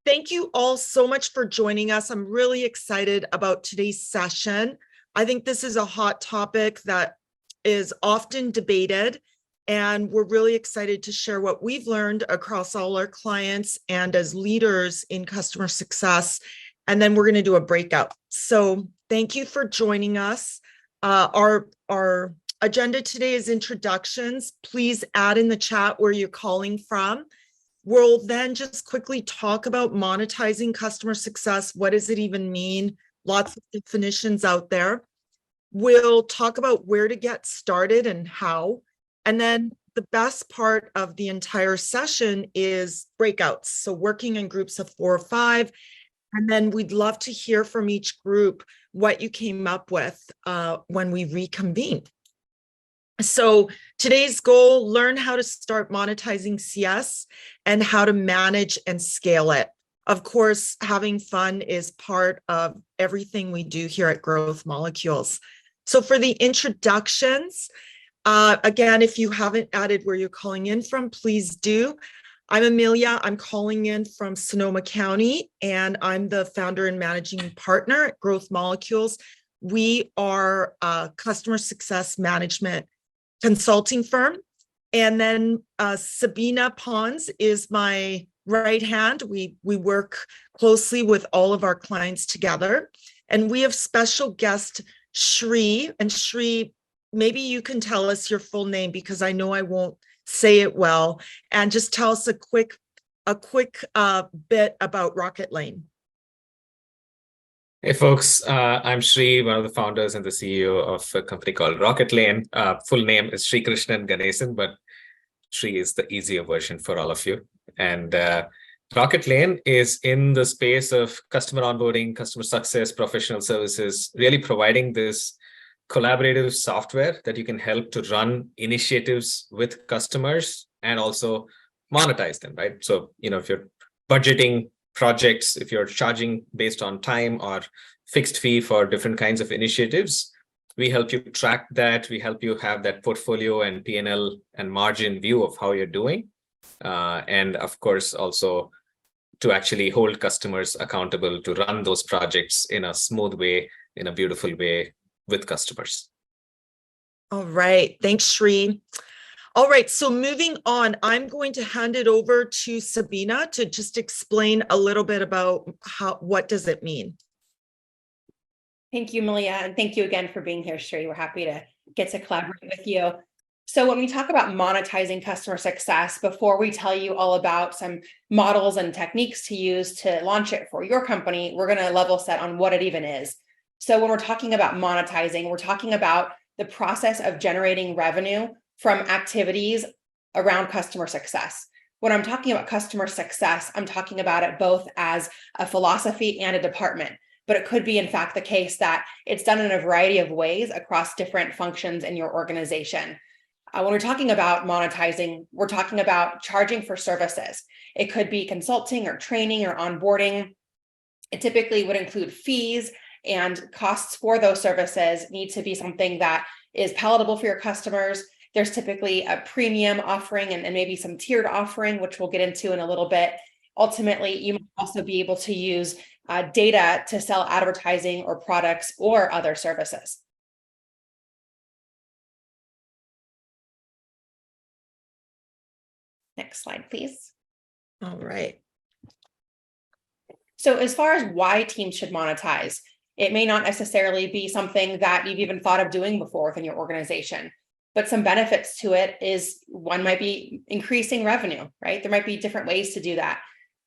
thank you all so much for joining us. I'm really excited about today's session. I think this is a hot topic that is often debated, and we're really excited to share what we've learned across all our clients and as leaders in customer success. And then we're going to do a breakout. So thank you for joining us. Our agenda today is introductions. Please add in the chat where you're calling from. We'll then just quickly talk about monetizing customer success. What does it even mean? Lots of definitions out there. We'll talk about where to get started and how. And then the best part of the entire session is breakouts. So working in groups of 4 or 5. And then we'd love to hear from each group what you came up with when we reconvene. So today's goal, learn how to start monetizing CS and how to manage and scale it. Of course, having fun is part of everything we do here at Growth Molecules. So for the introductions, again, if you haven't added where you're calling in from, please do. I'm Amelia. I'm calling in from Sonoma County, and I'm the founder and managing partner at Growth Molecules. We are a customer success management consulting firm. And then Sabina Pons is my right hand. We work closely with all of our clients together. And we have special guest Shri. And Shri, maybe you can tell us your full name because I know I won't say it well. And just tell us a quick bit about Rocket Lane. Hey folks, I'm Shri, one of the founders and the CEO of a company called Rocket Lane. Full name is Sri Krishnan Ganesan, but Shri is the easier version for all of you. And Rocket Lane is in the space of customer onboarding, customer success, professional services, really providing this collaborative software that you can help to run initiatives with customers and also monetize them, right? So, if you're budgeting projects, if you're charging based on time or fixed fee for different kinds of initiatives, we help you track that. We help you have that portfolio and P&L and margin view of how you're doing. And of course, also to actually hold customers accountable to run those projects in a smooth way, in a beautiful way with customers. All right. Thanks, Shri. All right, so moving on, I'm going to hand it over to Sabina to just explain a little bit about what does it mean. Thank you, Malia, and thank you again for being here, Shri. We're happy to get to collaborate with you. So when we talk about monetizing customer success, before we tell you all about some models and techniques to use to launch it for your company, we're going to level set on what it even is. So when we're talking about monetizing, we're talking about the process of generating revenue from activities around customer success. When I'm talking about customer success, I'm talking about it both as a philosophy and a department, but it could be in fact the case that it's done in a variety of ways across different functions in your organization. When we're talking about monetizing, we're talking about charging for services. It could be consulting or training or onboarding. It typically would include fees, and costs for those services need to be something that is palatable for your customers. There's typically a premium offering and maybe some tiered offering, which we'll get into in a little bit. Ultimately, you might also be able to use data to sell advertising or products or other services. Next slide, please. All right. So as far as why teams should monetize, it may not necessarily be something that you've even thought of doing before within your organization. But some benefits to it is one might be increasing revenue, right? There might be different ways to do that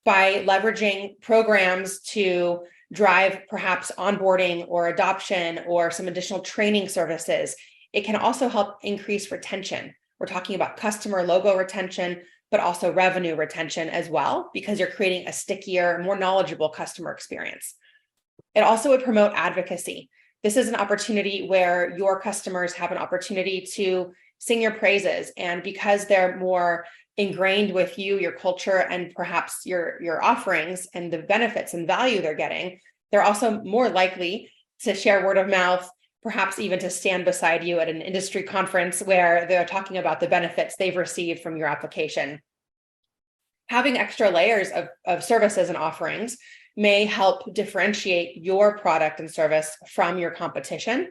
by leveraging programs to drive perhaps onboarding or adoption or some additional training services. It can also help increase retention. We're talking about customer logo retention, but also revenue retention as well, because you're creating a stickier, more knowledgeable customer experience. It also would promote advocacy. This is an opportunity where your customers have an opportunity to sing your praises. And because they're more ingrained with you, your culture, and perhaps your offerings and the benefits and value they're getting, they're also more likely to share word of mouth, perhaps even to stand beside you at an industry conference where they're talking about the benefits they've received from your application. having extra layers of services and offerings may help differentiate your product and service from your competition.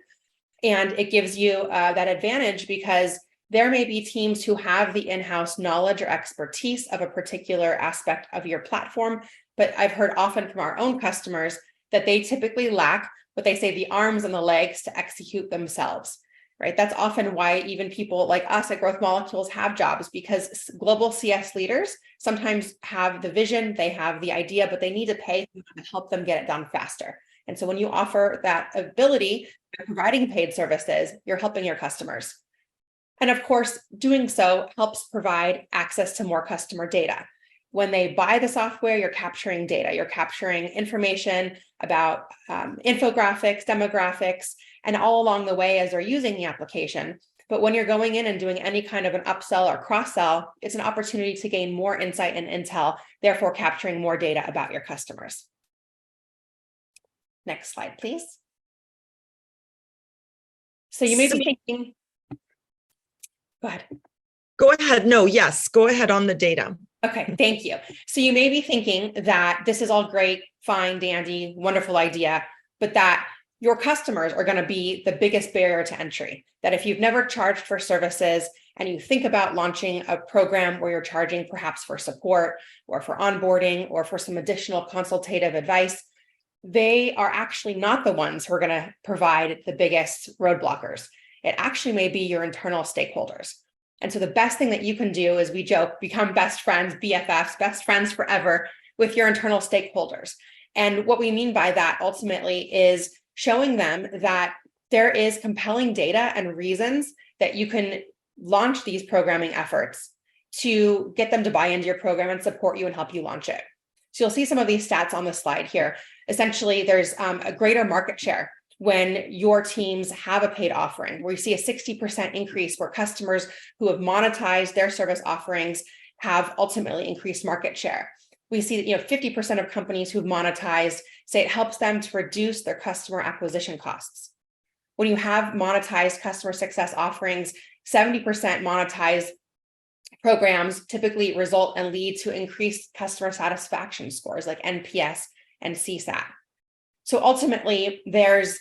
And it gives you that advantage because there may be teams who have the in-house knowledge or expertise of a particular aspect of your platform. But I've heard often from our own customers that they typically lack what they say the arms and the legs to execute themselves, right? That's often why even people like us at Growth Molecules have jobs, because global CS leaders sometimes have the vision, they have the idea, but they need to pay to help them get it done faster. And so when you offer that ability by providing paid services, you're helping your customers. And of course, doing so helps provide access to more customer data. When they buy the software, you're capturing data, you're capturing information about infographics, demographics, and all along the way as they're using the application. But when you're going in and doing any kind of an upsell or cross-sell, it's an opportunity to gain more insight and intel, therefore capturing more data about your customers. Next slide, please. So you may be thinking, go ahead. Go ahead. No, yes, go ahead on the data. Okay, thank you. So you may be thinking that this is all great, fine, dandy, wonderful idea, but that your customers are going to be the biggest barrier to entry. That if you've never charged for services and you think about launching a program where you're charging perhaps for support or for onboarding or for some additional consultative advice, they are actually not the ones who are going to provide the biggest roadblockers. It actually may be your internal stakeholders. And so the best thing that you can do is, we joke, become best friends, BFFs, best friends forever with your internal stakeholders. And what we mean by that ultimately is showing them that there is compelling data and reasons that you can launch these programming efforts to get them to buy into your program and support you and help you launch it. So you'll see some of these stats on the slide here. Essentially, there's a greater market share when your teams have a paid offering, where you see a 60% increase where customers who have monetized their service offerings have ultimately increased market share. We see that 50% of companies who've monetized say it helps them to reduce their customer acquisition costs. When you have monetized customer success offerings, 70% monetized programs typically result and lead to increased customer satisfaction scores like NPS and CSAT. So ultimately, there's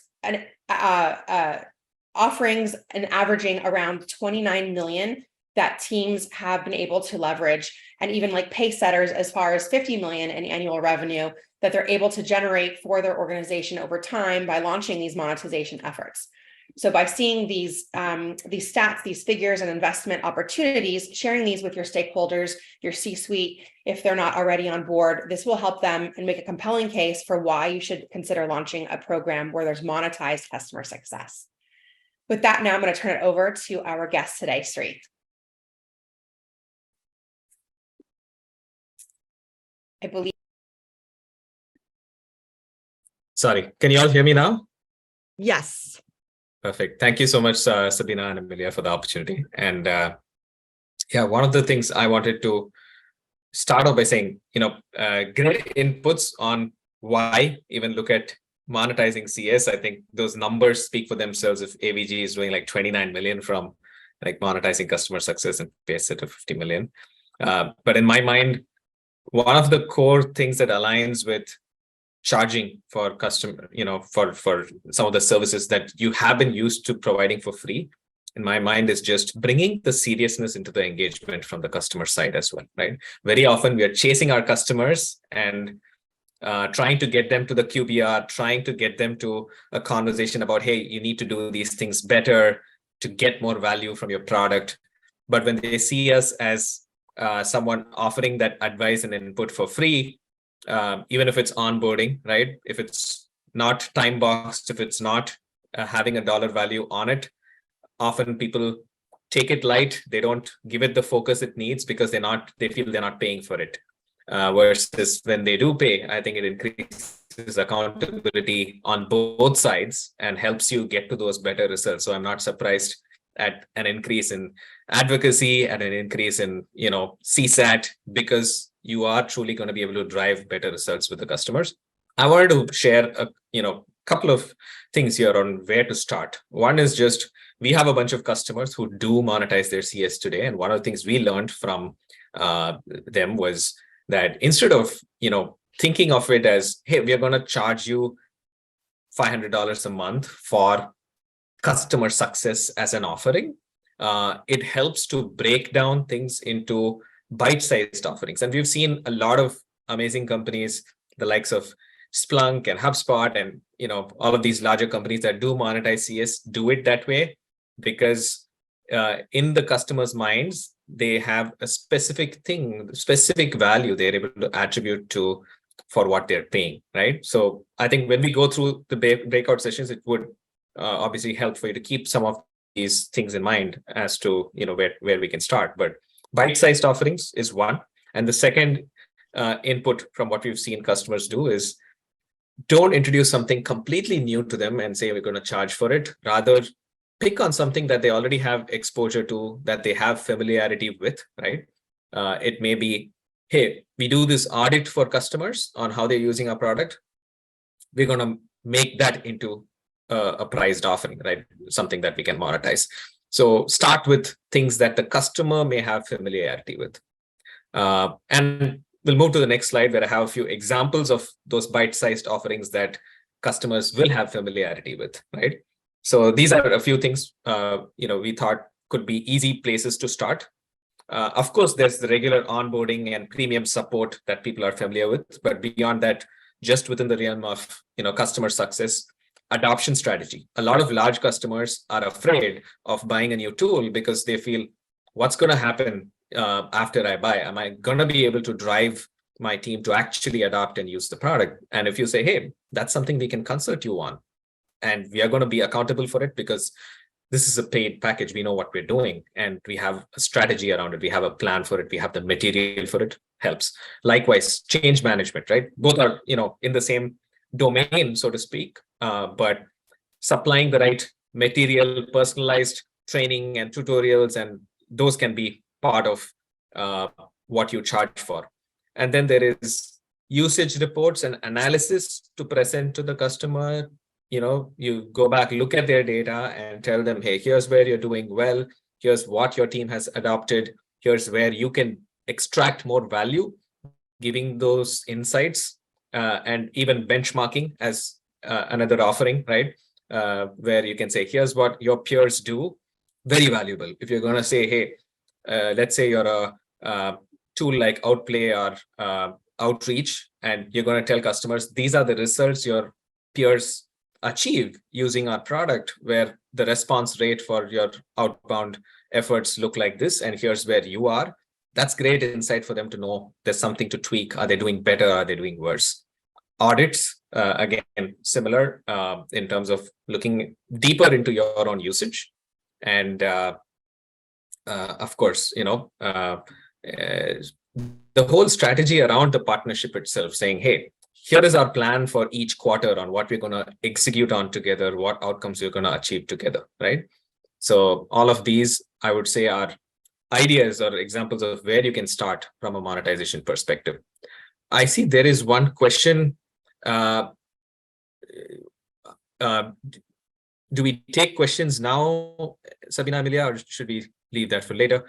offerings and averaging around 29 million that teams have been able to leverage, and even like pace setters as far as 50 million in annual revenue that they're able to generate for their organization over time by launching these monetization efforts. So by seeing these stats, these figures and investment opportunities, sharing these with your stakeholders, your C-suite, if they're not already on board, this will help them and make a compelling case for why you should consider launching a program where there's monetized customer success. With that, now I'm going to turn it over to our guest today, Sri. I believe. Sorry, can you all hear me now? Yes. Perfect. Thank you so much, Sabina and Amelia, for the opportunity. And yeah, one of the things I wanted to start off by saying, great inputs on why even look at monetizing CS. I think those numbers speak for themselves. If AVG is doing like 29 million from like monetizing customer success and pace set of 50 million. But in my mind, one of the core things that aligns with charging for customer, for some of the services that you have been used to providing for free, in my mind, is just bringing the seriousness into the engagement from the customer side as well, right? Very often we are chasing our customers and trying to get them to the QBR, trying to get them to a conversation about, hey, you need to do these things better to get more value from your product. But when they see us as someone offering that advice and input for free, even if it's onboarding, right? If it's not time boxed, if it's not having a dollar value on it, often people take it light. They don't give it the focus it needs because they feel they're not paying for it. Versus when they do pay, I think it increases accountability on both sides and helps you get to those better results. So I'm not surprised at an increase in advocacy and an increase in CSAT, because you are truly going to be able to drive better results with the customers. I wanted to share a couple of things here on where to start. One is just, we have a bunch of customers who do monetize their CS today, and one of the things we learned from them was that instead of, thinking of it as, hey, we are going to charge you $500 a month for customer success as an offering, it helps to break down things into bite-sized offerings. And we've seen a lot of amazing companies, the likes of Splunk and HubSpot and all of these larger companies that do monetize CS do it that way, because in the customer's minds, they have a specific value they're able to attribute to for what they're paying, right? So I think when we go through the breakout sessions, it would obviously help for you to keep some of these things in mind as to where we can start. But bite-sized offerings is one, and the second input from what we've seen customers do is don't introduce something completely new to them and say we're going to charge for it. Rather, pick on something that they already have exposure to, that they have familiarity with, right? It may be, hey, we do this audit for customers on how they're using our product. We're going to make that into a priced offering, right? Something that we can monetize. So start with things that the customer may have familiarity with. And we'll move to the next slide where I have a few examples of those bite-sized offerings that customers will have familiarity with, right? So these are a few things, we thought could be easy places to start. Of course, there's the regular onboarding and premium support that people are familiar with, but beyond that, just within the realm of, customer success, adoption strategy. A lot of large customers are afraid of buying a new tool because they feel, what's going to happen after I buy? Am I going to be able to drive my team to actually adopt and use the product? And if you say, hey, that's something we can consult you on, and we are going to be accountable for it because this is a paid package, we know what we're doing, and we have a strategy around it, we have a plan for it, we have the material for it, helps. Likewise, change management, right? Both are, in the same domain, so to speak, but supplying the right material, personalized training and tutorials, and those can be part of what you charge for. And then there is usage reports and analysis to present to the customer. You go back, look at their data and tell them, hey, here's where you're doing well, here's what your team has adopted, here's where you can extract more value, giving those insights, and even benchmarking as another offering, right? Where you can say, here's what your peers do, very valuable. If you're going to say, hey, let's say you're a tool like Outplay or Outreach, and you're going to tell customers, these are the results your peers achieve using our product, where the response rate for your outbound efforts look like this, and here's where you are. That's great insight for them to know there's something to tweak. Are they doing better? Are they doing worse? Audits, again, similar in terms of looking deeper into your own usage. And of course, the whole strategy around the partnership itself, saying, hey, here is our plan for each quarter on what we're going to execute on together, what outcomes we're going to achieve together, right? So all of these, I would say, are ideas or examples of where you can start from a monetization perspective. I see there is one question. Do we take questions now, Sabina, Amelia, or should we leave that for later?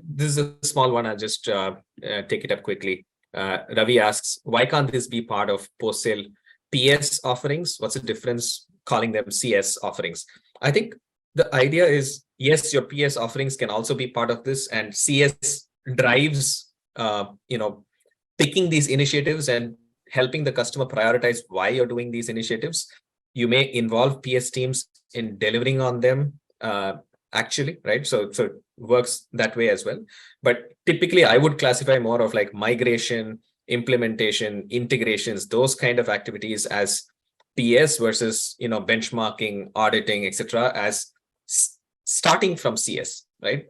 This is a small one. I'll just take it up quickly. Ravi asks, why can't this be part of post-sale PS offerings? What's the difference calling them CS offerings? I think the idea is, yes, your PS offerings can also be part of this, and CS drives, picking these initiatives and helping the customer prioritize why you're doing these initiatives. You may involve PS teams in delivering on them, actually, right? So it works that way as well. But typically, I would classify more of like migration, implementation, integrations, those kind of activities as PS versus, benchmarking, auditing, etc., as starting from CS, right?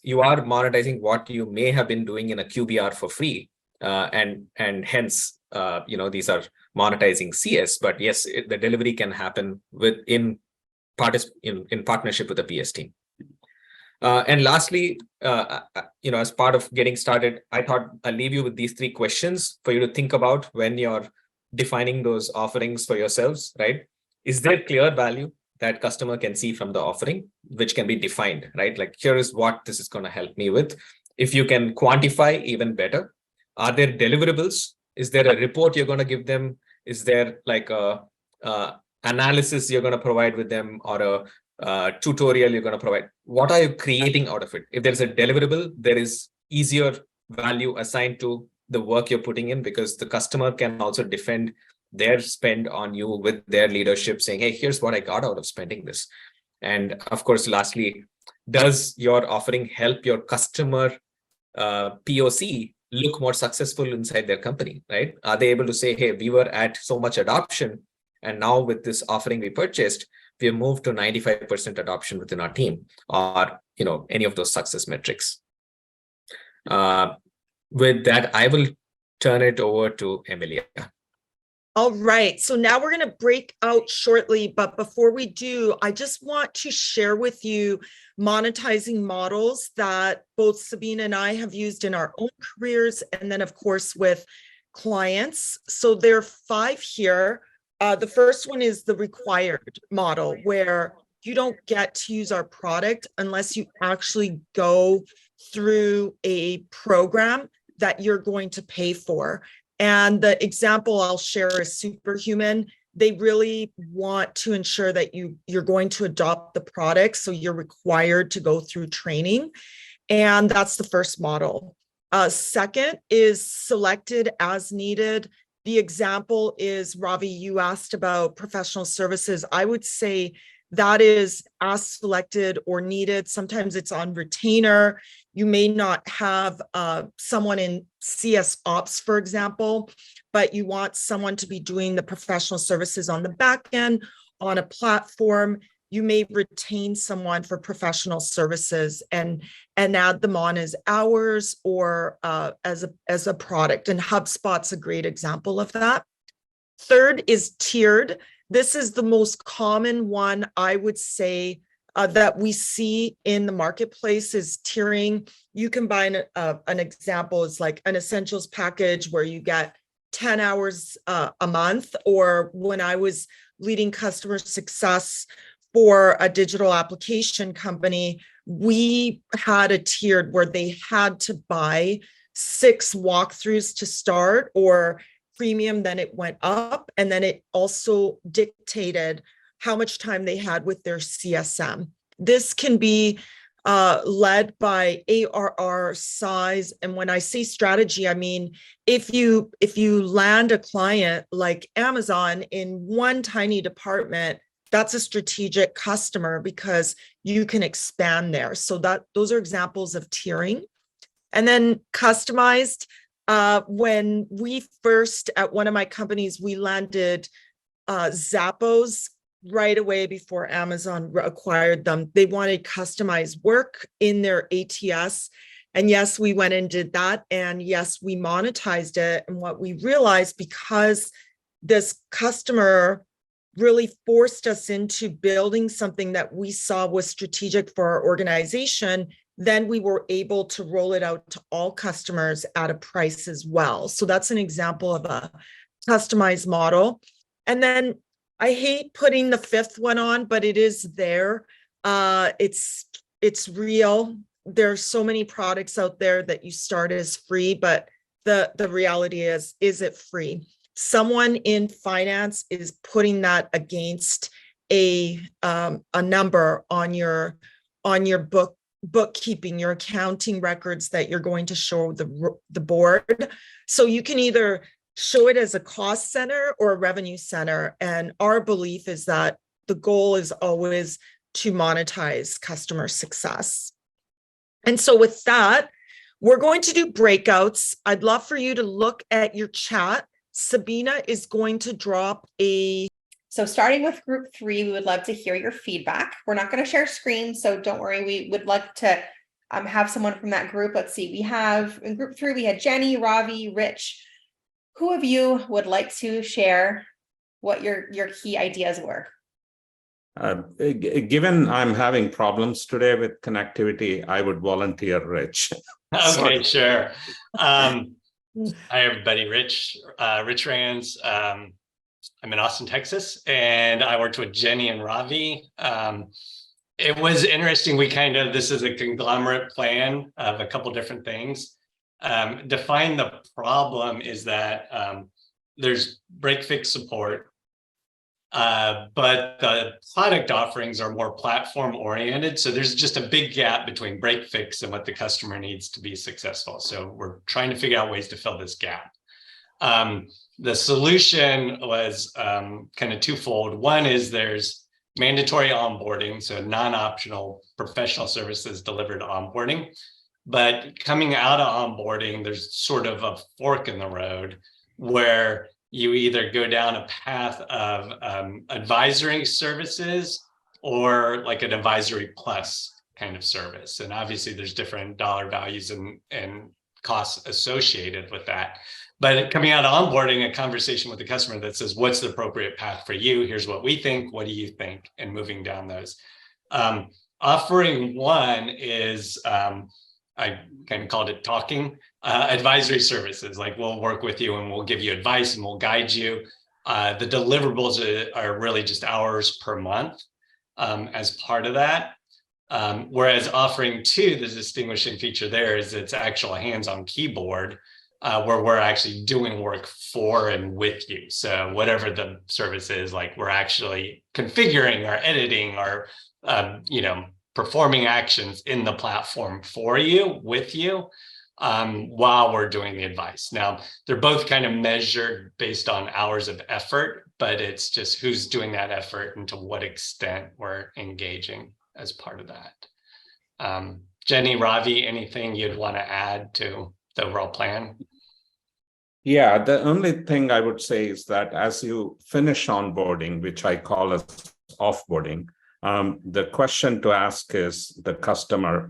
You are monetizing what you may have been doing in a QBR for free, and hence, these are monetizing CS. But yes, the delivery can happen in partnership with the PS team. And lastly, as part of getting started, I thought I'll leave you with these 3 questions for you to think about when you're defining those offerings for yourselves, right? Is there clear value that customer can see from the offering, which can be defined, right? Like, here is what this is going to help me with. If you can quantify, even better. Are there deliverables? Is there a report you're going to give them? Is there like a analysis you're going to provide with them, or a tutorial you're going to provide? What are you creating out of it? If there's a deliverable, there is easier value assigned to the work you're putting in, because the customer can also defend their spend on you with their leadership, saying, hey, here's what I got out of spending this. And of course, lastly, does your offering help your customer POC look more successful inside their company, right? Are they able to say, hey, we were at so much adoption, and now with this offering we purchased, we have moved to 95% adoption within our team, or any of those success metrics. With that, I will turn it over to Emilia. All right, so now we're going to break out shortly, but before we do, I just want to share with you monetizing models that both Sabina and I have used in our own careers, and then of course with clients. So there are 5 here. The first one is the required model, where you don't get to use our product unless you actually go through a program that you're going to pay for. And the example I'll share is Superhuman. They really want to ensure that you're going to adopt the product, so you're required to go through training. And that's the first model. Second is selected as needed. The example is, Ravi, you asked about professional services. I would say that is as selected or needed. Sometimes it's on retainer. You may not have someone in CS ops, for example, but you want someone to be doing the professional services on the back end on a platform. You may retain someone for professional services and add them on as hours or as a product. And HubSpot's a great example of that. Third is tiered. This is the most common one, I would say, that we see in the marketplace is tiering. You can buy an example is like an essentials package where you get 10 hours a month, or when I was leading customer success for a digital application company, we had a tiered where they had to buy 6 walkthroughs to start, or premium, then it went up, and then it also dictated how much time they had with their CSM. This can be led by ARR size. And when I say strategy, I mean, if you land a client like Amazon in one tiny department, that's a strategic customer because you can expand there. So those are examples of tiering. And then customized. When we first, at one of my companies, we landed Zappos right away before Amazon acquired them. They wanted customized work in their ATS. And yes, we went and did that. And yes, we monetized it. And what we realized, because this customer really forced us into building something that we saw was strategic for our organization, then we were able to roll it out to all customers at a price as well. So that's an example of a customized model. And then I hate putting the 5th one on, but it is there. It's real. There's so many products out there that you start as free, but the reality is it free? Someone in finance is putting that against a number on your bookkeeping, your accounting records that you're going to show the board. So you can either show it as a cost center or a revenue center. And our belief is that the goal is always to monetize customer success. And so with that, we're going to do breakouts. I'd love for you to look at your chat. Sabina is going to drop So starting with group 3, we would love to hear your feedback. We're not going to share screens, so don't worry. We would like to have someone from that group. Let's see. We have in group 3, we had Jenny, Ravi, Rich. Who of you would like to share what your key ideas were? Given I'm having problems today with connectivity, I would volunteer Rich. Okay, sure. Hi, everybody. Rich Rands. I'm in Austin, Texas, and I worked with Jenny and Ravi. It was interesting. This is a conglomerate plan of a couple different things. Define the problem is that there's break fix support, but the product offerings are more platform oriented. So there's just a big gap between break fix and what the customer needs to be successful. So we're trying to figure out ways to fill this gap. The solution was kind of twofold. One is there's mandatory onboarding, so non-optional professional services delivered onboarding. But coming out of onboarding, there's sort of a fork in the road where you either go down a path of advisory services or like an advisory plus kind of service. And obviously there's different dollar values and costs associated with that. But coming out of onboarding, a conversation with the customer that says, what's the appropriate path for you? Here's what we think. What do you think? And moving down those. Offering one is, I kind of called it talking, advisory services. Like we'll work with you and we'll give you advice and we'll guide you. The deliverables are really just hours per month as part of that. Whereas offering two, the distinguishing feature there is it's actual hands-on keyboard where we're actually doing work for and with you. So whatever the service is, like we're actually configuring or editing or, performing actions in the platform for you, with you, while we're doing the advice. Now, they're both kind of measured based on hours of effort, but it's just who's doing that effort and to what extent we're engaging as part of that. Jenny, Ravi, anything you'd want to add to the overall plan? Yeah, the only thing I would say is that as you finish onboarding, which I call as offboarding, the question to ask is the customer,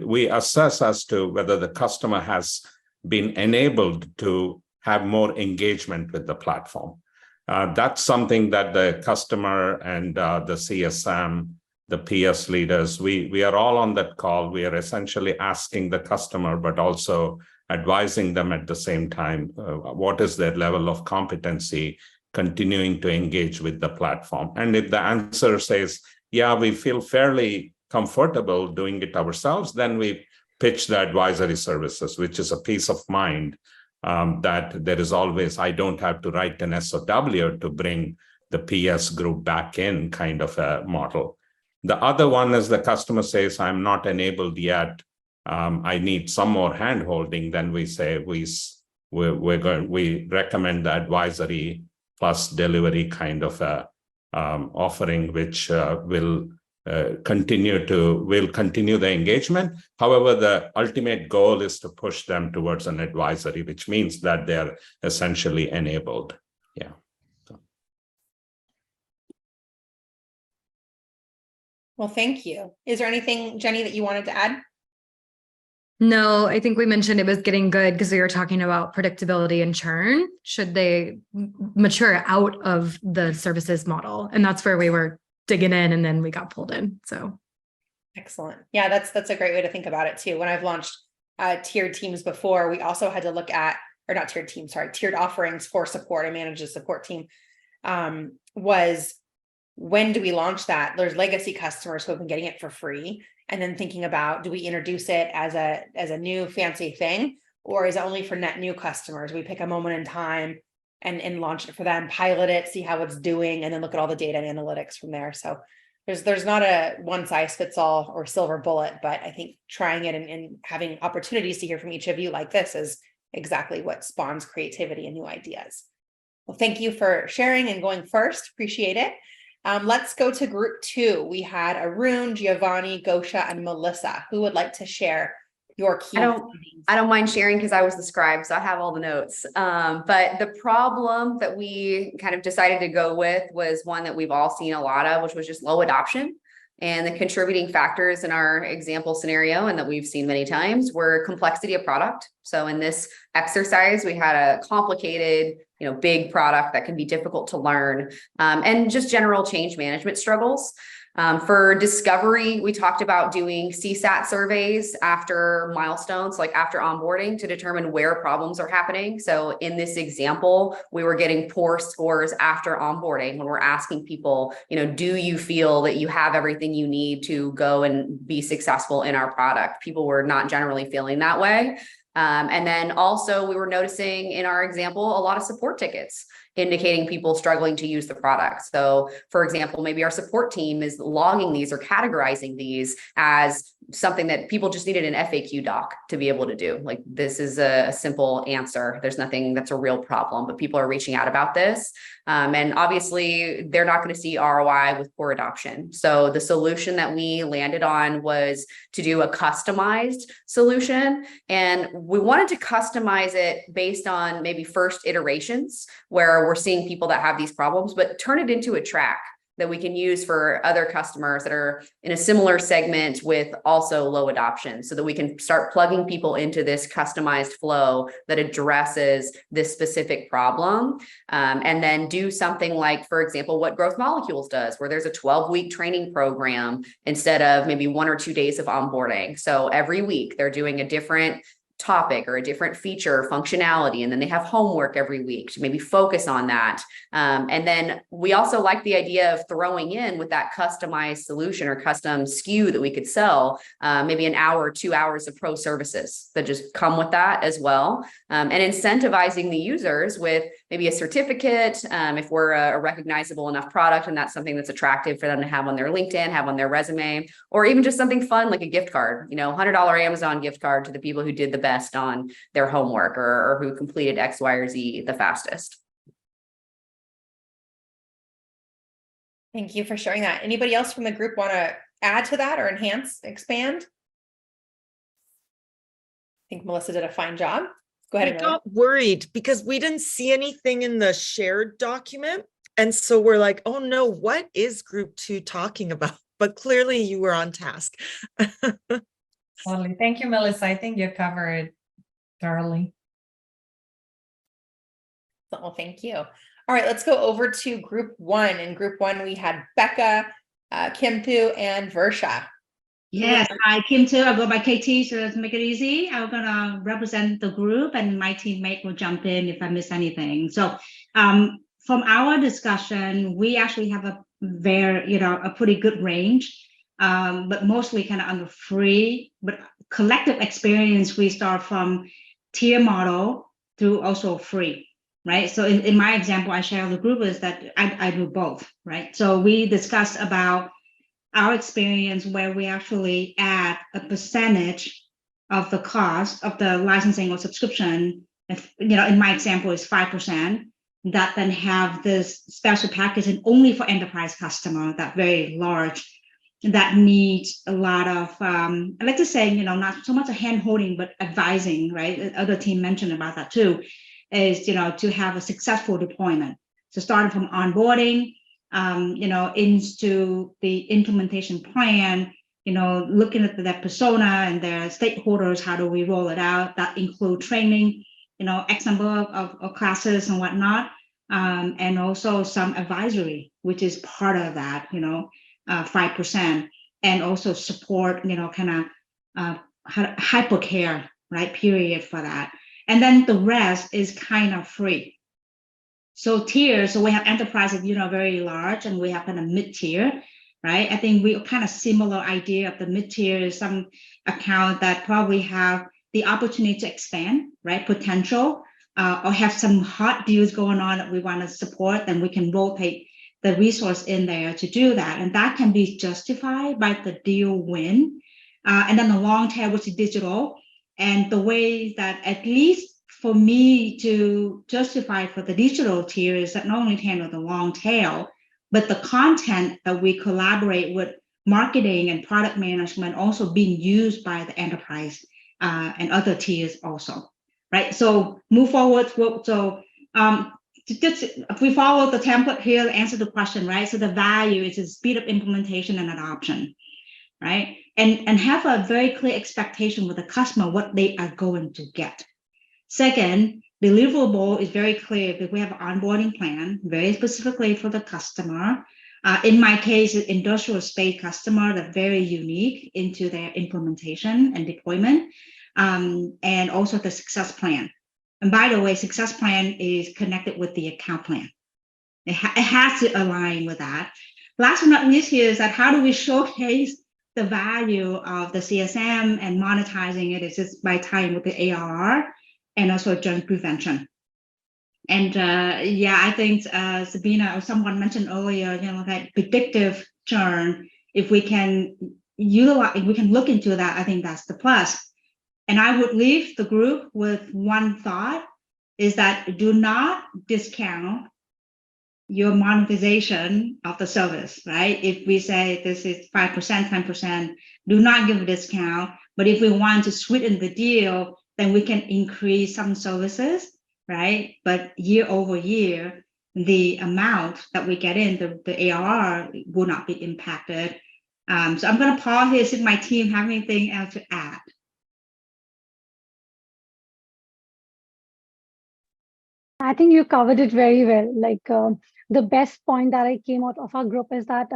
we assess as to whether the customer has been enabled to have more engagement with the platform. That's something that the customer and the CSM, the PS leaders, we are all on that call. We are essentially asking the customer, but also advising them at the same time, what is their level of competency continuing to engage with the platform. And if the answer says, yeah, we feel fairly comfortable doing it ourselves, then we pitch the advisory services, which is a peace of mind that there is always, I don't have to write an SOW to bring the PS group back in kind of a model. The other one is the customer says, I'm not enabled yet. I need some more hand-holding. Then we say we recommend the advisory plus delivery kind of a offering, which will continue the engagement. However, the ultimate goal is to push them towards an advisory, which means that they're essentially enabled. Yeah. Well, thank you. Is there anything, Jenny, that you wanted to add? No, I think we mentioned it was getting good because we were talking about predictability and churn. Should they mature out of the services model? And that's where we were digging in and then we got pulled in. So excellent. Yeah, that's a great way to think about it too. When I've launched tiered teams before, we also had to look at, or not tiered teams, sorry, tiered offerings for support. I manage a support team. Was when do we launch that? There's legacy customers who have been getting it for free. And then thinking about, do we introduce it as a new fancy thing, or is it only for net new customers? We pick a moment in time and launch it for them, pilot it, see how it's doing, and then look at all the data and analytics from there. So there's not a one size fits all or silver bullet, but I think trying it and having opportunities to hear from each of you like this is exactly what spawns creativity and new ideas. Well, thank you for sharing and going first. Appreciate it. Let's go to group 2. We had Arun, Giovanni, Gosha, and Melissa. Who would like to share your key? I don't mind sharing because I was the scribe, so I have all the notes. But the problem that we kind of decided to go with was one that we've all seen a lot of, which was just low adoption. And the contributing factors in our example scenario, and that we've seen many times, were complexity of product. So in this exercise, we had a complicated, big product that can be difficult to learn, and just general change management struggles. For discovery, we talked about doing CSAT surveys after milestones, like after onboarding, to determine where problems are happening. So in this example, we were getting poor scores after onboarding when we're asking people, do you feel that you have everything you need to go and be successful in our product? People were not generally feeling that way. And then also we were noticing in our example, a lot of support tickets indicating people struggling to use the product. So for example, maybe our support team is logging these or categorizing these as something that people just needed an FAQ doc to be able to do. Like, this is a simple answer. There's nothing that's a real problem, but people are reaching out about this. And obviously they're not going to see ROI with poor adoption. So the solution that we landed on was to do a customized solution. And we wanted to customize it based on maybe first iterations where we're seeing people that have these problems, but turn it into a track that we can use for other customers that are in a similar segment with also low adoption, so that we can start plugging people into this customized flow that addresses this specific problem. And then do something like, for example, what Growth Molecules does, where there's a 12-week training program instead of maybe 1 or 2 days of onboarding. So every week they're doing a different topic or a different feature functionality, and then they have homework every week to maybe focus on that. And then we also like the idea of throwing in with that customized solution or custom SKU that we could sell, maybe an hour or 2 hours of pro services that just come with that as well. And incentivizing the users with maybe a certificate, if we're a recognizable enough product and that's something that's attractive for them to have on their LinkedIn, have on their resume, or even just something fun like a gift card, $100 Amazon gift card to the people who did the best on their homework or who completed X, Y, or Z the fastest. Thank you for sharing that. Anybody else from the group want to add to that or enhance, expand? I think Melissa did a fine job. Go ahead. I got worried because we didn't see anything in the shared document. And so we're like, oh no, what is group 2 talking about? But clearly you were on task. Totally. Thank you, Melissa. I think you covered it thoroughly. Well, thank you. All right, let's go over to group 1. In group 1, we had Becca, Kim-Thu, and Versha. Yes, hi, Kim-Thu. I'll go by KT, so let's make it easy. I'm gonna represent the group and my teammate will jump in if I miss anything. So from our discussion, we actually have a pretty good range. But mostly kind of under free, but collective experience, we start from tier model through also free, right? So in my example, I share with the group is that I do both, right? So we discussed about our experience where we actually add a percentage of the cost of the licensing or subscription. If, in my example is 5%, that then have this special packaging only for enterprise customer, that very large, that needs a lot of, I like to say, not so much a hand holding, but advising, right? Other team mentioned about that too, is, to have a successful deployment. So starting from onboarding, into the implementation plan, looking at that persona and their stakeholders, how do we roll it out? That include training, X number of classes and whatnot. And also some advisory, which is part of that, 5%, and also support, kind of hypercare, right, period for that. And then the rest is kind of free. So tiers, so we have enterprises, very large, and we have kind of mid-tier, right? I think we kind of similar idea of the mid-tier is some account that probably have the opportunity to expand, right, potential, or have some hot deals going on that we want to support, then we can rotate the resource in there to do that. And that can be justified by the deal win. And then the long tail, which is digital. And the way that, at least for me to justify for the digital tier, is that not only handle the long tail, but the content that we collaborate with marketing and product management also being used by the enterprise and other tiers also, right? So move forward. So if we follow the template here, answer the question, right? So the value is to speed up implementation and adoption, right? And have a very clear expectation with the customer, what they are going to get. Second, deliverable is very clear because we have an onboarding plan, very specifically for the customer. In my case, industrial space customer that very unique into their implementation and deployment, and also the success plan. And by the way, success plan is connected with the account plan. It has to align with that. Last but not least here is that how do we showcase the value of the CSM and monetizing it is just by tying with the ARR and also churn prevention. And yeah, I think Sabina or someone mentioned earlier, that predictive churn, if we can utilize, if we can look into that, I think that's the plus. And I would leave the group with one thought, is that do not discount your monetization of the service, right? If we say this is 5%, 10%, do not give a discount. But if we want to sweeten the deal, then we can increase some services, right? But year over year, the amount that we get in, the ARR will not be impacted. So I'm going to pause here, see if my team have anything else to add. I think you covered it very well. Like the best point that I came out of our group is that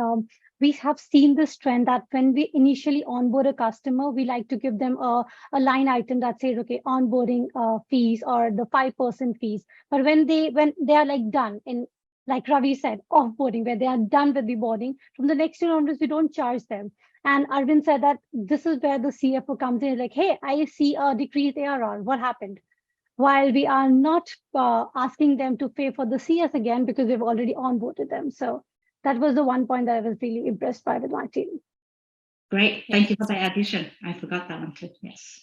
we have seen this trend that when we initially onboard a customer, we like to give them a line item that says, okay, onboarding fees or the 5% fees. But when they are like done in, like Ravi said, offboarding, where they are done with the boarding, from the next year onwards, we don't charge them. And Arvind said that this is where the CFO comes in, like, hey, I see a decreased ARR. What happened? While we are not asking them to pay for the CS again because we've already onboarded them. So that was the one point that I was really impressed by with my team. Great. Thank you for the addition. I forgot that one too. Yes.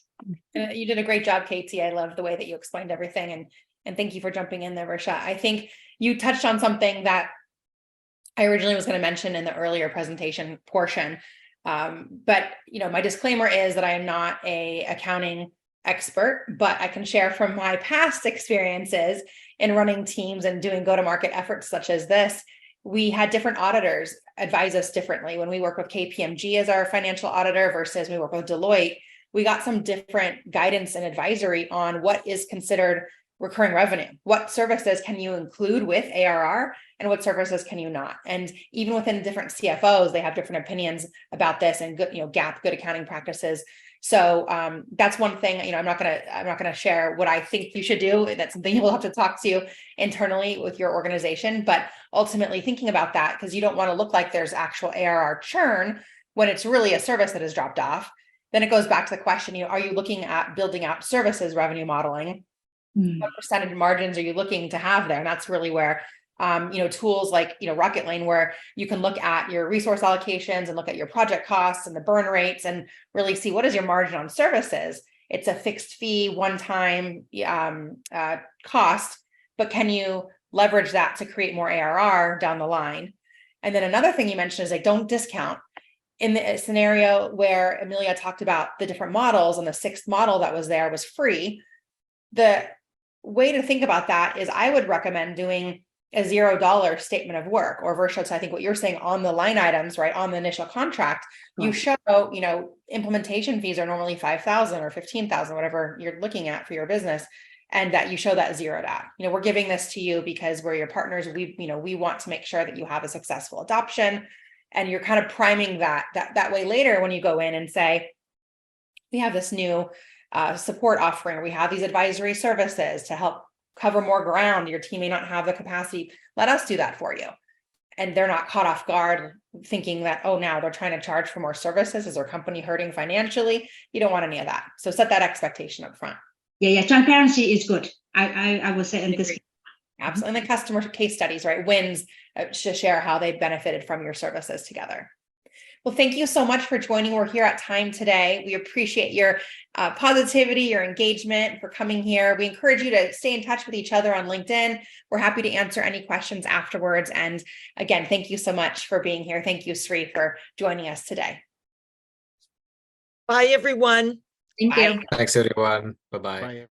You did a great job, Katie. I love the way that you explained everything. And thank you for jumping in there, Rashad. I think you touched on something that I originally was going to mention in the earlier presentation portion. But my disclaimer is that I am not an accounting expert, but I can share from my past experiences in running teams and doing go-to-market efforts such as this. We had different auditors advise us differently. When we work with KPMG as our financial auditor versus we work with Deloitte, we got some different guidance and advisory on what is considered recurring revenue. What services can you include with ARR and what services can you not? And even within different CFOs, they have different opinions about this and good, GAAP, good accounting practices. So that's one thing, I'm not gonna share what I think you should do. That's something you'll have to talk to internally with your organization, but ultimately thinking about that, because you don't want to look like there's actual ARR churn when it's really a service that has dropped off. Then it goes back to the question, are you looking at building out services revenue modeling? What percentage margins are you looking to have there? And that's really where tools like, Rocket Lane, where you can look at your resource allocations and look at your project costs and the burn rates and really see what is your margin on services. It's a fixed fee, one-time cost, but can you leverage that to create more ARR down the line? And then another thing you mentioned is like, don't discount. In the scenario where Amelia talked about the different models and the sixth model that was there was free, the way to think about that is I would recommend doing a $0 statement of work, or versus I think what you're saying on the line items, right? On the initial contract, you show, implementation fees are normally 5,000 or 15,000, whatever you're looking at for your business. And that you show that zeroed out. We're giving this to you because we're your partners. We want to make sure that you have a successful adoption, and you're kind of priming that way later when you go in and say, we have this new support offering. We have these advisory services to help cover more ground. Your team may not have the capacity. Let us do that for you. And they're not caught off guard thinking that, oh, now they're trying to charge for more services. Is their company hurting financially? You don't want any of that. So set that expectation up front. Yeah. Transparency is good. I would say in this. Absolutely. And the customer case studies, right? Wins to share how they benefited from your services together. Well, thank you so much for joining. We're here at time today. We appreciate your positivity, your engagement, for coming here. We encourage you to stay in touch with each other on LinkedIn. We're happy to answer any questions afterwards. And again, thank you so much for being here. Thank you, Sri, for joining us today. Bye, everyone. Thank you. Thanks, everyone. Bye-bye.